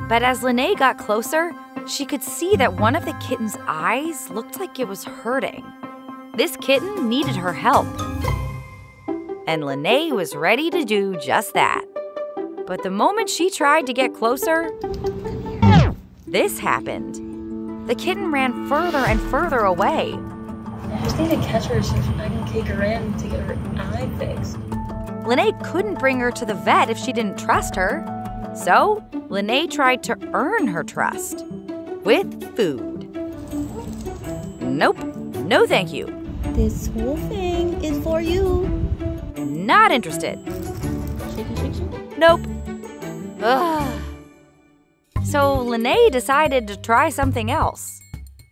But as Lene got closer, she could see that one of the kitten's eyes looked like it was hurting. This kitten needed her help. And Lene was ready to do just that. But the moment she tried to get closer, this happened. The kitten ran further and further away. I just need to catch her so I can take her in to get her eye fixed. Lene couldn't bring her to the vet if she didn't trust her. So, Lene tried to earn her trust with food. Nope, no thank you. This whole thing is for you. Not interested. Shaky, shake, shake. Nope. Ugh. So Lene decided to try something else.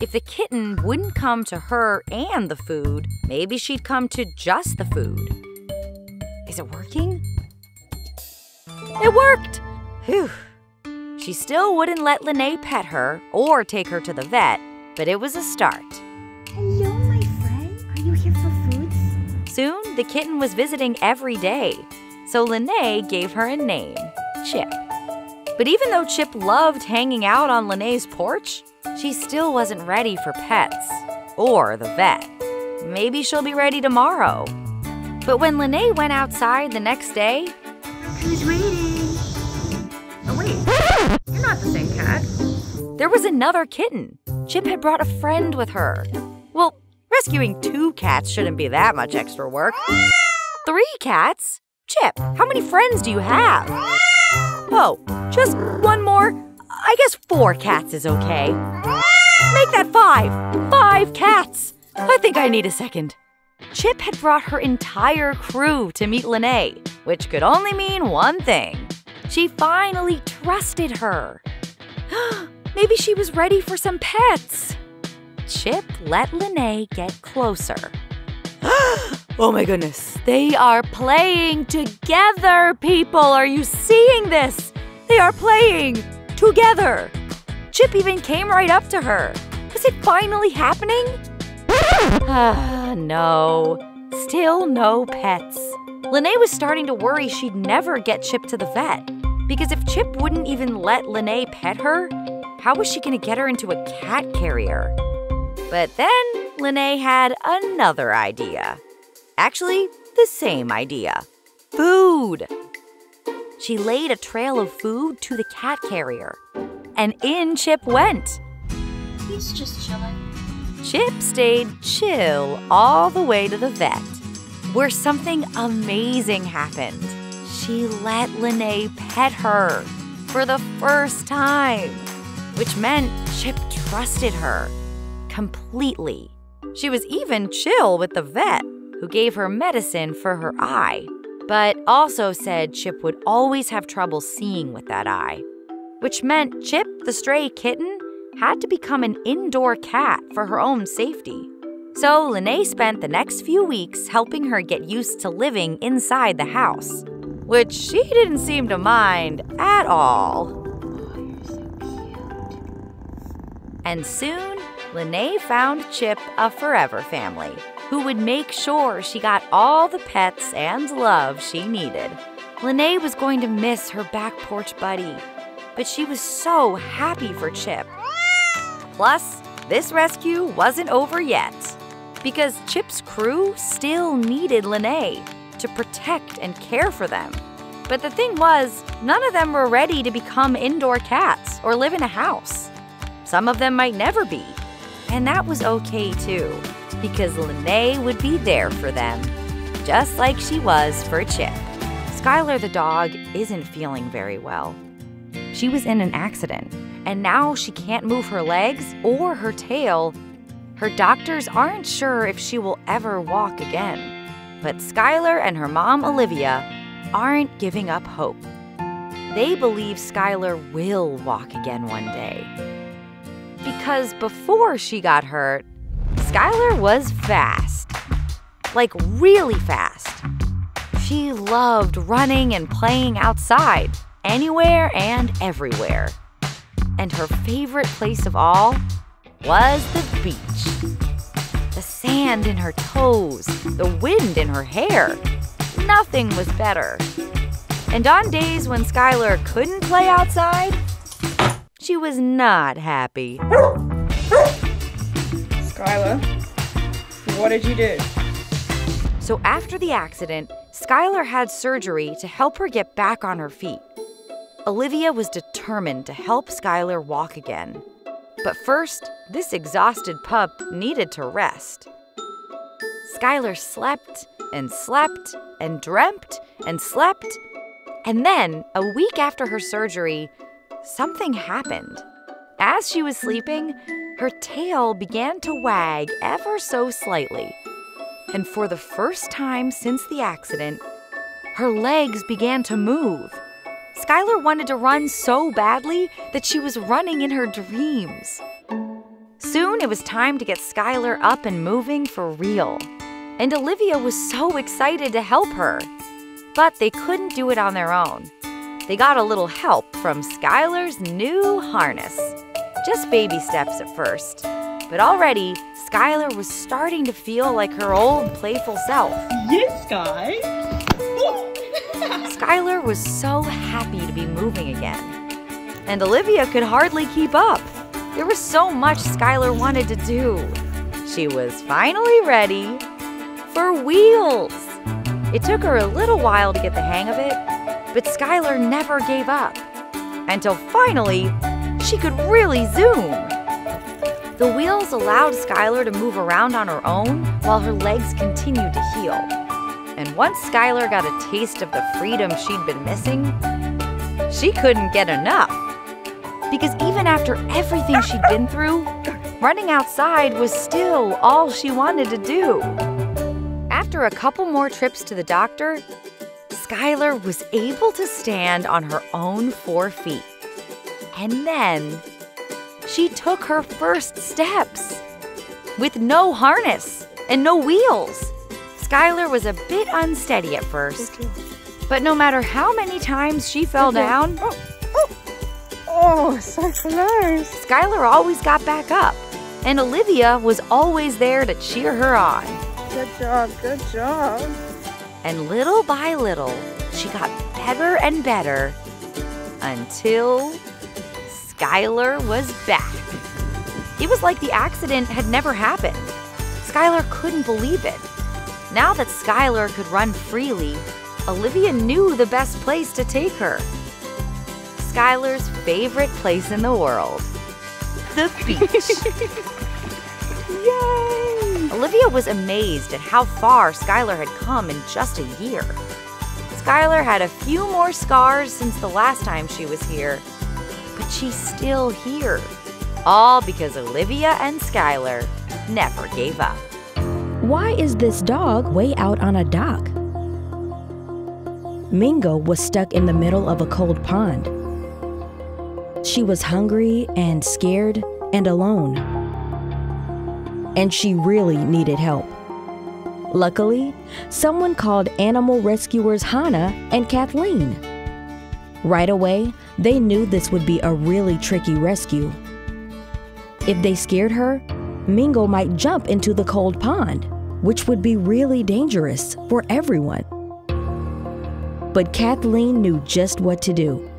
If the kitten wouldn't come to her and the food, maybe she'd come to just the food. Is it working? It worked! Phew. She still wouldn't let Lene pet her or take her to the vet, but it was a start. Hello, my friend. Are you here for foods? Soon, the kitten was visiting every day, so Lene gave her a name, Chip. But even though Chip loved hanging out on Lene's porch, she still wasn't ready for pets or the vet. Maybe she'll be ready tomorrow. But when Lene went outside the next day, Who's waiting? oh wait, you're not the same cat. There was another kitten. Chip had brought a friend with her. Well, rescuing 2 cats shouldn't be that much extra work. 3 cats? Chip, how many friends do you have? Oh, just one more? I guess 4 cats is okay. Make that 5! 5 cats! I think I need a second. Chip had brought her entire crew to meet Lene, which could only mean one thing. She finally trusted her. Maybe she was ready for some pets. Chip let Lene get closer. Oh my goodness, they are playing together, people! Are you seeing this? They are playing together! Chip even came right up to her. Was it finally happening? No. Still no pets. Lene was starting to worry she'd never get Chip to the vet. Because if Chip wouldn't even let Lene pet her, how was she going to get her into a cat carrier? But then Lene had another idea. Actually, the same idea. Food! She laid a trail of food to the cat carrier. And in Chip went. He's just chilling. Chip stayed chill all the way to the vet, where something amazing happened. She let Lene pet her for the first time, which meant Chip trusted her completely. She was even chill with the vet, who gave her medicine for her eye, but also said Chip would always have trouble seeing with that eye, which meant Chip, the stray kitten, had to become an indoor cat for her own safety. So Lene spent the next few weeks helping her get used to living inside the house, which she didn't seem to mind at all. Oh, you're so cute. And soon, Lene found Chip a forever family who would make sure she got all the pets and love she needed. Lene was going to miss her back porch buddy, but she was so happy for Chip. Plus, this rescue wasn't over yet, because Chip's crew still needed Lene to protect and care for them. But the thing was, none of them were ready to become indoor cats or live in a house. Some of them might never be, and that was okay too, because Lene would be there for them, just like she was for Chip. Skylar the dog isn't feeling very well. She was in an accident, and now she can't move her legs or her tail. Her doctors aren't sure if she will ever walk again. But Skylar and her mom, Olivia, aren't giving up hope. They believe Skylar will walk again one day. Because before she got hurt, Skylar was fast. Like really fast. She loved running and playing outside, anywhere and everywhere. And her favorite place of all was the beach. The sand in her toes, the wind in her hair. Nothing was better. And on days when Skylar couldn't play outside, she was not happy. Skylar, what did you do? So after the accident, Skylar had surgery to help her get back on her feet. Olivia was determined to help Skylar walk again. But first, this exhausted pup needed to rest. Skylar slept and slept and dreamt and slept. And then, a week after her surgery, something happened. As she was sleeping, her tail began to wag ever so slightly. And for the first time since the accident, her legs began to move. Skylar wanted to run so badly that she was running in her dreams. Soon it was time to get Skylar up and moving for real. And Olivia was so excited to help her. But they couldn't do it on their own. They got a little help from Skylar's new harness. Just baby steps at first. But already, Skylar was starting to feel like her old playful self. Yes, guys. Skylar was so happy to be moving again. And Olivia could hardly keep up. There was so much Skylar wanted to do. She was finally ready for wheels. It took her a little while to get the hang of it, but Skylar never gave up. Until finally, she could really zoom. The wheels allowed Skylar to move around on her own while her legs continued to heal. And once Skylar got a taste of the freedom she'd been missing, she couldn't get enough. Because even after everything she'd been through, running outside was still all she wanted to do. After a couple more trips to the doctor, Skylar was able to stand on her own 4 feet. And then she took her first steps with no harness and no wheels. Skylar was a bit unsteady at first, but no matter how many times she fell down, so close. Skylar always got back up, and Olivia was always there to cheer her on. Good job, good job. And little by little, she got better and better until Skylar was back. It was like the accident had never happened. Skylar couldn't believe it. Now that Skylar could run freely, Olivia knew the best place to take her. Skylar's favorite place in the world, the beach. Yay! Olivia was amazed at how far Skylar had come in just a year. Skylar had a few more scars since the last time she was here, but she's still here. All because Olivia and Skylar never gave up. Why is this dog way out on a dock? Mingo was stuck in the middle of a cold pond. She was hungry and scared and alone. And she really needed help. Luckily, someone called animal rescuers Hannah and Kathleen. Right away, they knew this would be a really tricky rescue. If they scared her, Mingo might jump into the cold pond, which would be really dangerous for everyone. But Kathleen knew just what to do.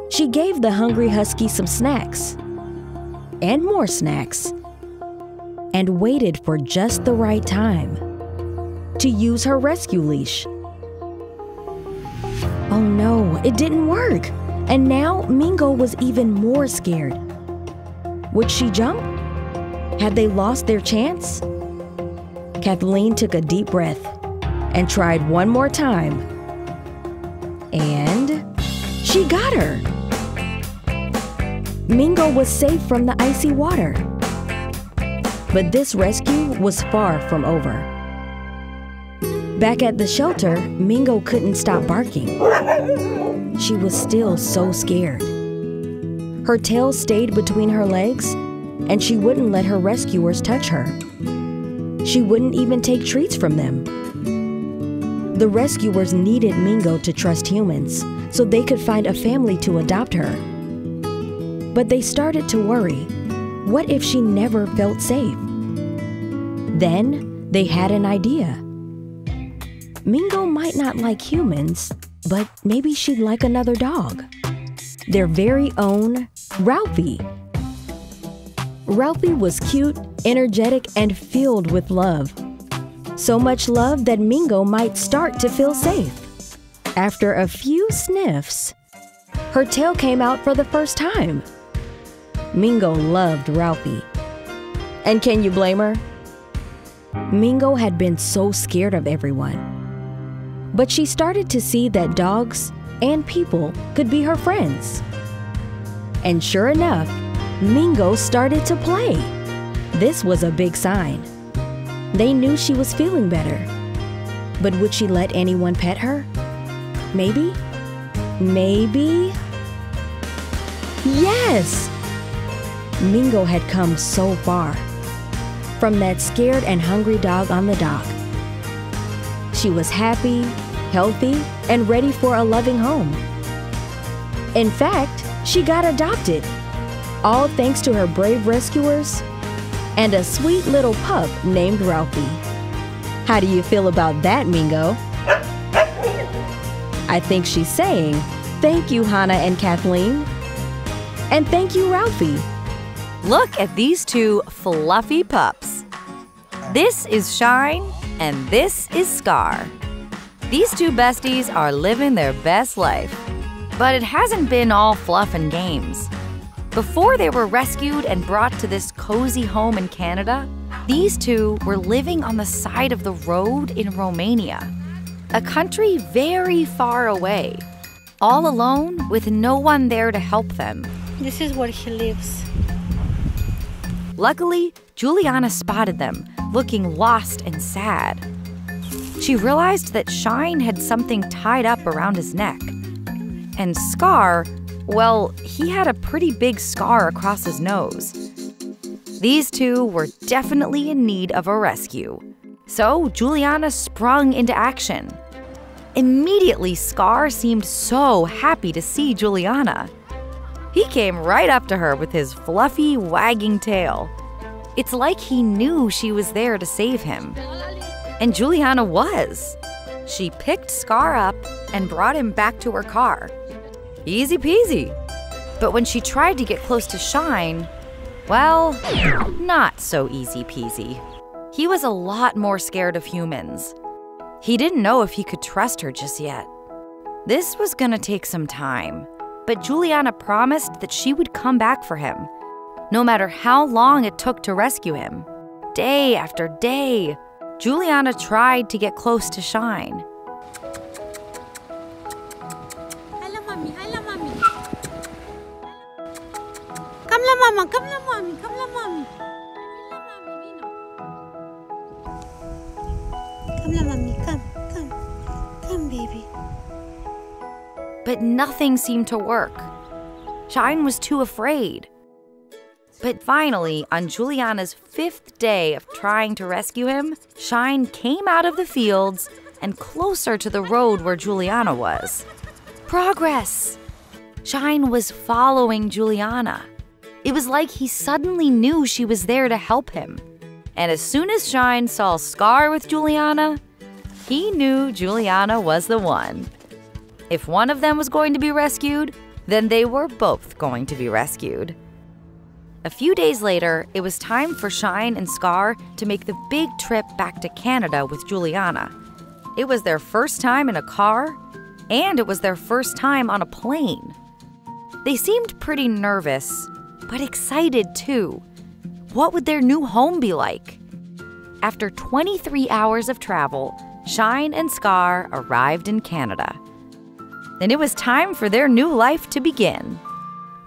She gave the hungry husky some snacks, and more snacks, and waited for just the right time to use her rescue leash. Oh no, it didn't work, and now Mingo was even more scared. Would she jump? Had they lost their chance? Kathleen took a deep breath and tried one more time, and she got her. Mingo was safe from the icy water. But this rescue was far from over. Back at the shelter, Mingo couldn't stop barking. She was still so scared. Her tail stayed between her legs, and she wouldn't let her rescuers touch her. She wouldn't even take treats from them. The rescuers needed Mingo to trust humans so they could find a family to adopt her. But they started to worry. What if she never felt safe? Then they had an idea. Mingo might not like humans, but maybe she'd like another dog. Their very own Ralphie. Ralphie was cute, energetic, and filled with love. So much love that Mingo might start to feel safe. After a few sniffs, her tail came out for the first time. Mingo loved Ralphie. And can you blame her? Mingo had been so scared of everyone. But she started to see that dogs and people could be her friends. And sure enough, Mingo started to play. This was a big sign. They knew she was feeling better. But would she let anyone pet her? Maybe? Maybe? Yes! Mingo had come so far. From that scared and hungry dog on the dock. She was happy, healthy, and ready for a loving home. In fact, she got adopted, all thanks to her brave rescuers and a sweet little pup named Ralphie. How do you feel about that, Mingo? I think she's saying, thank you, Hannah and Kathleen. And thank you, Ralphie. Look at these two fluffy pups. This is Shine and this is Scar. These two besties are living their best life. But it hasn't been all fluff and games. Before they were rescued and brought to this cozy home in Canada, these two were living on the side of the road in Romania, a country very far away, all alone with no one there to help them. This is where he lives. Luckily, Juliana spotted them, looking lost and sad. She realized that Shine had something tied up around his neck. And Scar, well, he had a pretty big scar across his nose. These two were definitely in need of a rescue. So Juliana sprung into action. Immediately, Scar seemed so happy to see Juliana. He came right up to her with his fluffy, wagging tail. It's like he knew she was there to save him. And Juliana was. She picked Scar up and brought him back to her car. Easy peasy. But when she tried to get close to Shine, well, not so easy peasy. He was a lot more scared of humans. He didn't know if he could trust her just yet. This was gonna take some time, but Juliana promised that she would come back for him, no matter how long it took to rescue him. Day after day, Juliana tried to get close to Shine. Hello, mommy. Hello, mommy. Come la, mama. Come la, mommy. Come la, mommy. Come la, mommy. Come. Come, baby. But nothing seemed to work. Shine was too afraid. But finally, on Juliana's 5th day of trying to rescue him, Shine came out of the fields and closer to the road where Juliana was. Progress! Shine was following Juliana. It was like he suddenly knew she was there to help him. And as soon as Shine saw Scar with Juliana, He knew Juliana was the one. If one of them was going to be rescued, then they were both going to be rescued. A few days later, it was time for Shine and Scar to make the big trip back to Canada with Juliana. It was their first time in a car, and it was their first time on a plane. They seemed pretty nervous, but excited too. What would their new home be like? After 23 hours of travel, Shine and Scar arrived in Canada. And it was time for their new life to begin.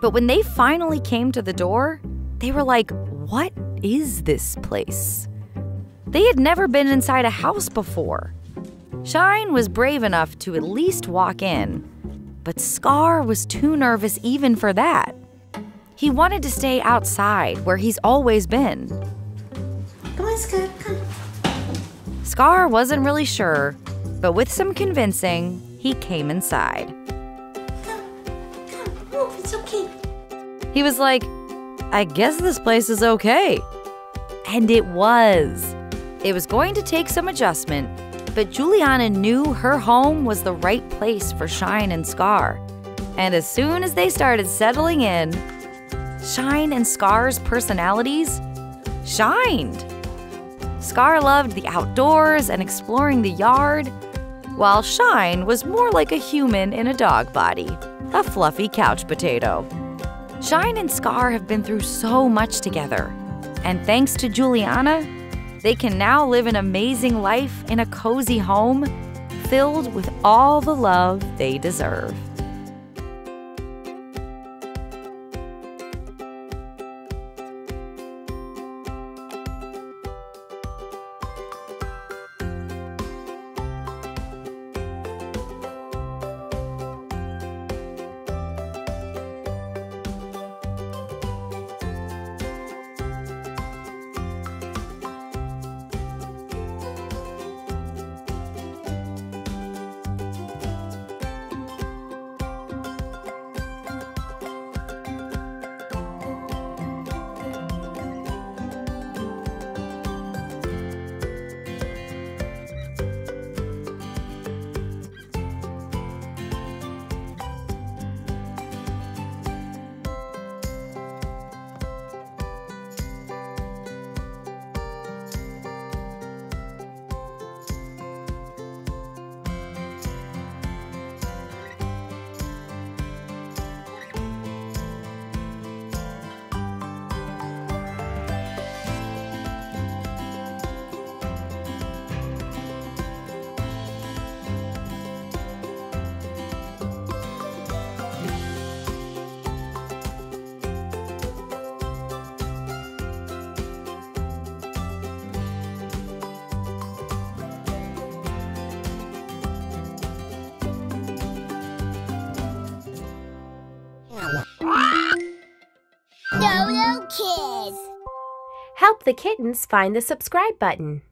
But when they finally came to the door, they were like, what is this place? They had never been inside a house before. Shine was brave enough to at least walk in, but Scar was too nervous even for that. He wanted to stay outside where he's always been. Come on, Scar, come. Scar wasn't really sure, but with some convincing, he came inside. Come, move, it's okay. He was like, I guess this place is okay. And it was. It was going to take some adjustment, but Juliana knew her home was the right place for Shine and Scar. And as soon as they started settling in, Shine and Scar's personalities shined. Scar loved the outdoors and exploring the yard, while Shine was more like a human in a dog body, a fluffy couch potato. Shine and Scar have been through so much together, and thanks to Juliana, they can now live an amazing life in a cozy home filled with all the love they deserve. Dodo Kids. Help the kittens find the subscribe button.